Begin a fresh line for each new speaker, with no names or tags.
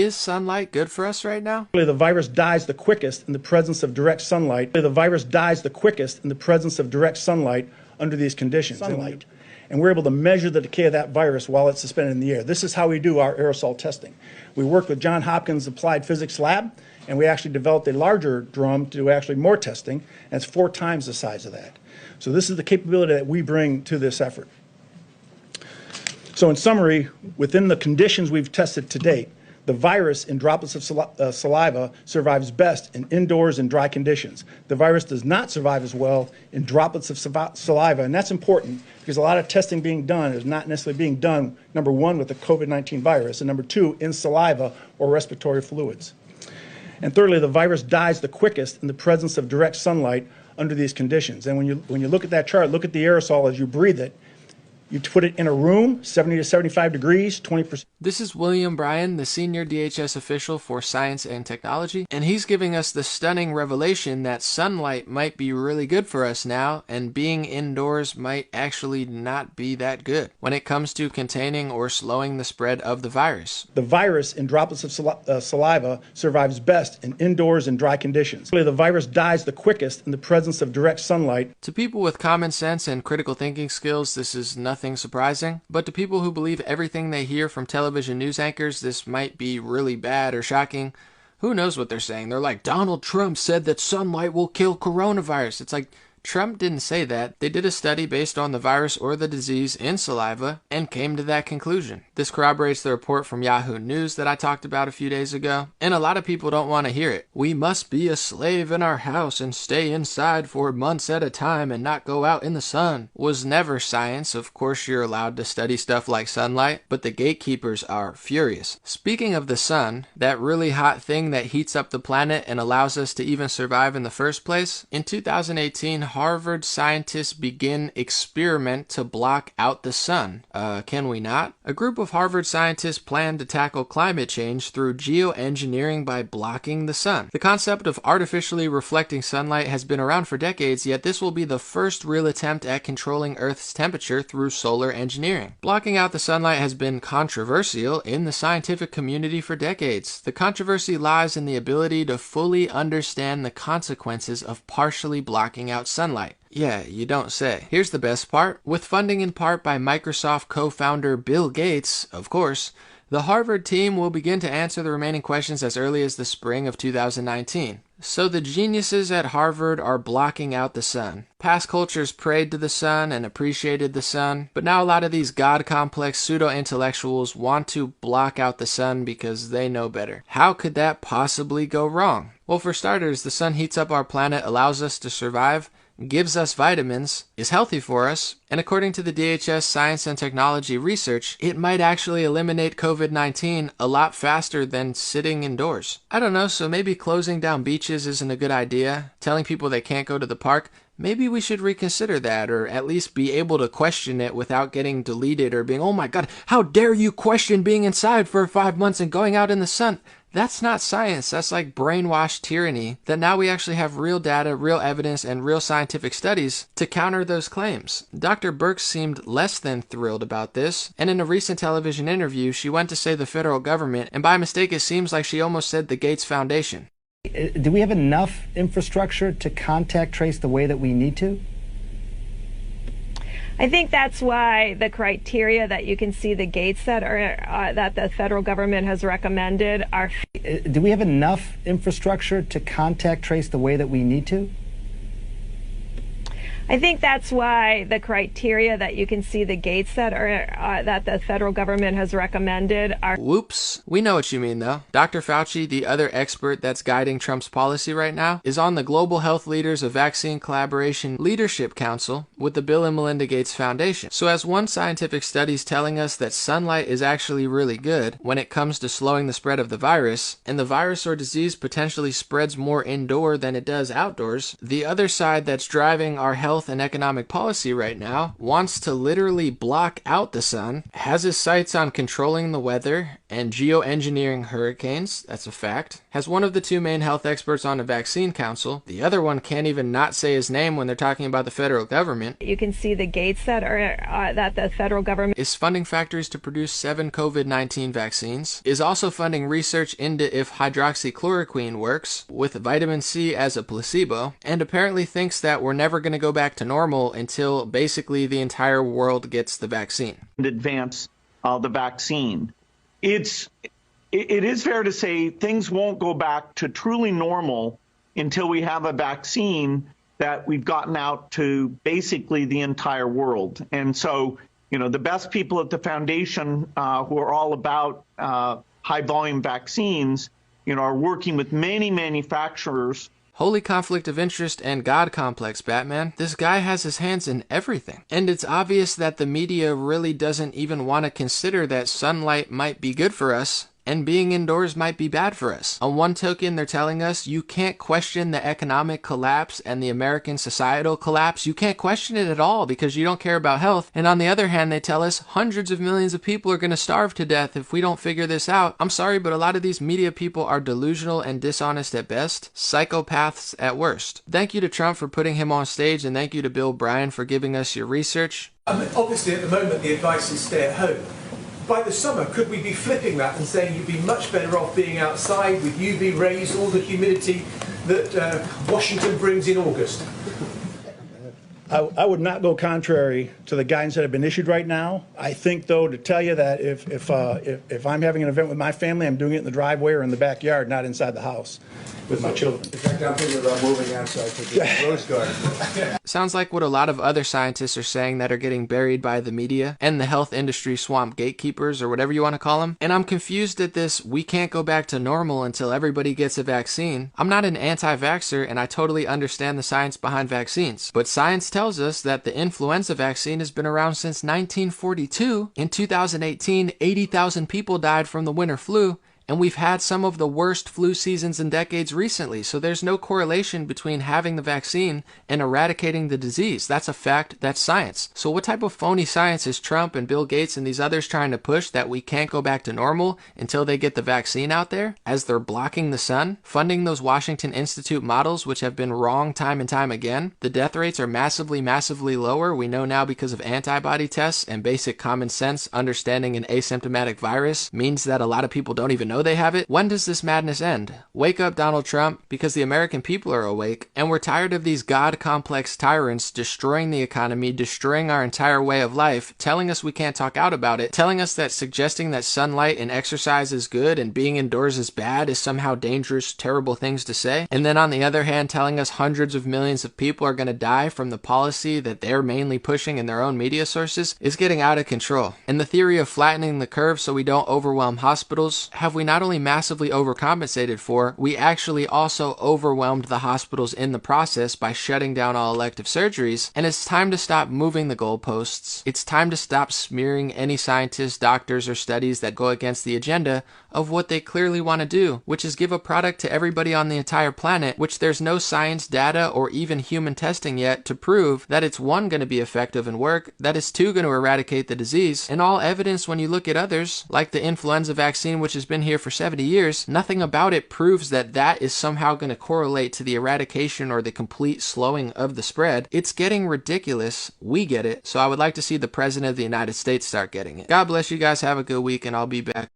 Is sunlight good for us right now?
The virus dies the quickest in the presence of direct sunlight. The virus dies the quickest in the presence of direct sunlight under these conditions. Sunlight. And we're able to measure the decay of that virus while it's suspended in the air. This is how we do our aerosol testing. We worked with Johns Hopkins Applied Physics Lab, and we actually developed a larger drum to do actually more testing, and it's 4 times the size of that. So this is the capability that we bring to this effort. So in summary, within the conditions we've tested to date, the virus in droplets of saliva survives best in indoors and dry conditions. The virus does not survive as well in droplets of saliva, and that's important because a lot of testing being done is not necessarily being done, number one, with the COVID-19 virus, and number two, in saliva or respiratory fluids. And thirdly, the virus dies the quickest in the presence of direct sunlight under these conditions. And when you look at that chart, look at the aerosol as you breathe it. You put it in a room, 70 to 75 degrees, 20%.
This is William Bryan, the senior DHS official for science and technology, and he's giving us the stunning revelation that sunlight might be really good for us now, and being indoors might actually not be that good when it comes to containing or slowing the spread of the virus.
The virus in droplets of saliva survives best in indoors and dry conditions. The virus dies the quickest in the presence of direct sunlight.
To people with common sense and critical thinking skills, this is nothing surprising, but to people who believe everything they hear from television news anchors, this might be really bad or shocking. Who knows what they're saying? They're like, Donald Trump said that sunlight will kill coronavirus. It's like, Trump didn't say that. They did a study based on the virus or the disease in saliva and came to that conclusion. This corroborates the report from Yahoo News that I talked about a few days ago, and a lot of people don't want to hear it. We must be a slave in our house and stay inside for months at a time and not go out in the sun. Was never science. Of course you're allowed to study stuff like sunlight, but the gatekeepers are furious. Speaking of the sun, that really hot thing that heats up the planet and allows us to even survive in the first place, in 2018, Harvard scientists begin experiment to block out the sun. Can we not? A group of Harvard scientists plan to tackle climate change through geoengineering by blocking the sun. The concept of artificially reflecting sunlight has been around for decades, yet this will be the first real attempt at controlling Earth's temperature through solar engineering. Blocking out the sunlight has been controversial in the scientific community for decades. The controversy lies in the ability to fully understand the consequences of partially blocking out sunlight. Yeah, you don't say. Here's the best part. With funding in part by Microsoft co-founder Bill Gates, of course, the Harvard team will begin to answer the remaining questions as early as the spring of 2019. So the geniuses at Harvard are blocking out the sun. Past cultures prayed to the sun and appreciated the sun, but now a lot of these God-complex pseudo-intellectuals want to block out the sun because they know better. How could that possibly go wrong? Well, for starters, the sun heats up our planet, allows us to survive, gives us vitamins, is healthy for us, and according to the DHS Science and Technology research, it might actually eliminate COVID-19 a lot faster than sitting indoors. I don't know, so maybe closing down beaches isn't a good idea, telling people they can't go to the park. Maybe we should reconsider that, or at least be able to question it without getting deleted or being, oh my god, how dare you question being inside for 5 months and going out in the sun? That's not science. That's like brainwashed tyranny, that now we actually have real data, real evidence, and real scientific studies to counter those claims. Dr. Birx seemed less than thrilled about this, and in a recent television interview, she went to say the federal government, and by mistake it seems like she almost said the Gates Foundation.
Do we have enough infrastructure to contact trace the way that we need to?
I think that's why the criteria that you can see the gates that are that the federal government has recommended are.
Do we have enough infrastructure to contact trace the way that we need to?
I think that's why the criteria that you can see the gates that are that the federal government has recommended are.
Whoops. We know what you mean though. Dr. Fauci, the other expert that's guiding Trump's policy right now, is on the Global Health Leaders of Vaccine Collaboration Leadership Council with the Bill and Melinda Gates Foundation. So as one scientific study is telling us that sunlight is actually really good when it comes to slowing the spread of the virus, and the virus or disease potentially spreads more indoor than it does outdoors, the other side that's driving our health and economic policy right now wants to literally block out the sun, has his sights on controlling the weather, and geoengineering hurricanes, that's a fact, has one of the two main health experts on the vaccine council. The other one can't even not say his name when they're talking about the federal government.
You can see the gates that the federal government
Is funding factories to produce 7 COVID-19 vaccines, is also funding research into if hydroxychloroquine works, with vitamin C as a placebo, and apparently thinks that we're never going to go back to normal until basically the entire world gets the vaccine.
Advance the vaccine. It is fair to say things won't go back to truly normal until we have a vaccine that we've gotten out to basically the entire world. And so, the best people at the foundation who are all about high volume vaccines, are working with many manufacturers.
Holy conflict of interest and God complex, Batman. This guy has his hands in everything. And it's obvious that the media really doesn't even want to consider that sunlight might be good for us and being indoors might be bad for us. On one token, they're telling us you can't question the economic collapse and the American societal collapse. You can't question it at all because you don't care about health. And on the other hand, they tell us hundreds of millions of people are going to starve to death if we don't figure this out. I'm sorry, but a lot of these media people are delusional and dishonest at best, psychopaths at worst. Thank you to Trump for putting him on stage, and thank you to Bill Bryan for giving us your research.
Obviously, at the moment, the advice is stay at home. By the summer, could we be flipping that and saying you'd be much better off being outside with UV rays, all the humidity that Washington brings in August?
I would not go contrary to the guidance that have been issued right now. I think, though, to tell you that if I'm having an event with my family, I'm doing it in the driveway or in the backyard, not inside the house with my children.
In fact, I'm thinking about moving outside to the rose garden.
Sounds like what a lot of other scientists are saying that are getting buried by the media and the health industry swamp gatekeepers or whatever you want to call them. And I'm confused at this, we can't go back to normal until everybody gets a vaccine. I'm not an anti-vaxxer and I totally understand the science behind vaccines. But science tells us that the influenza vaccine has been around since 1942. In 2018, 80,000 people died from the winter flu. And we've had some of the worst flu seasons in decades recently, so there's no correlation between having the vaccine and eradicating the disease. That's a fact, that's science. So what type of phony science is Trump and Bill Gates and these others trying to push that we can't go back to normal until they get the vaccine out there, as they're blocking the sun, funding those Washington Institute models which have been wrong time and time again? The death rates are massively lower, we know now, because of antibody tests and basic common sense. Understanding an asymptomatic virus means that a lot of people don't even know they have it. When does this madness end? Wake up, Donald Trump, because the American people are awake, and we're tired of these God-complex tyrants destroying the economy, destroying our entire way of life, telling us we can't talk out about it, telling us that suggesting that sunlight and exercise is good and being indoors is bad is somehow dangerous, terrible things to say, and then on the other hand telling us hundreds of millions of people are going to die from the policy that they're mainly pushing in their own media sources is getting out of control. And the theory of flattening the curve so we don't overwhelm hospitals, have we not only massively overcompensated for, we actually also overwhelmed the hospitals in the process by shutting down all elective surgeries. And it's time to stop moving the goalposts. It's time to stop smearing any scientists, doctors, or studies that go against the agenda of what they clearly want to do, which is give a product to everybody on the entire planet, which there's no science data or even human testing yet to prove that it's one, going to be effective and work, that it's two, going to eradicate the disease. And all evidence when you look at others, like the influenza vaccine, which has been here for 70 years, nothing about it proves that that is somehow going to correlate to the eradication or the complete slowing of the spread. It's getting ridiculous. We get it. So I would like to see the President of the United States start getting it. God bless you guys. Have a good week, and I'll be back.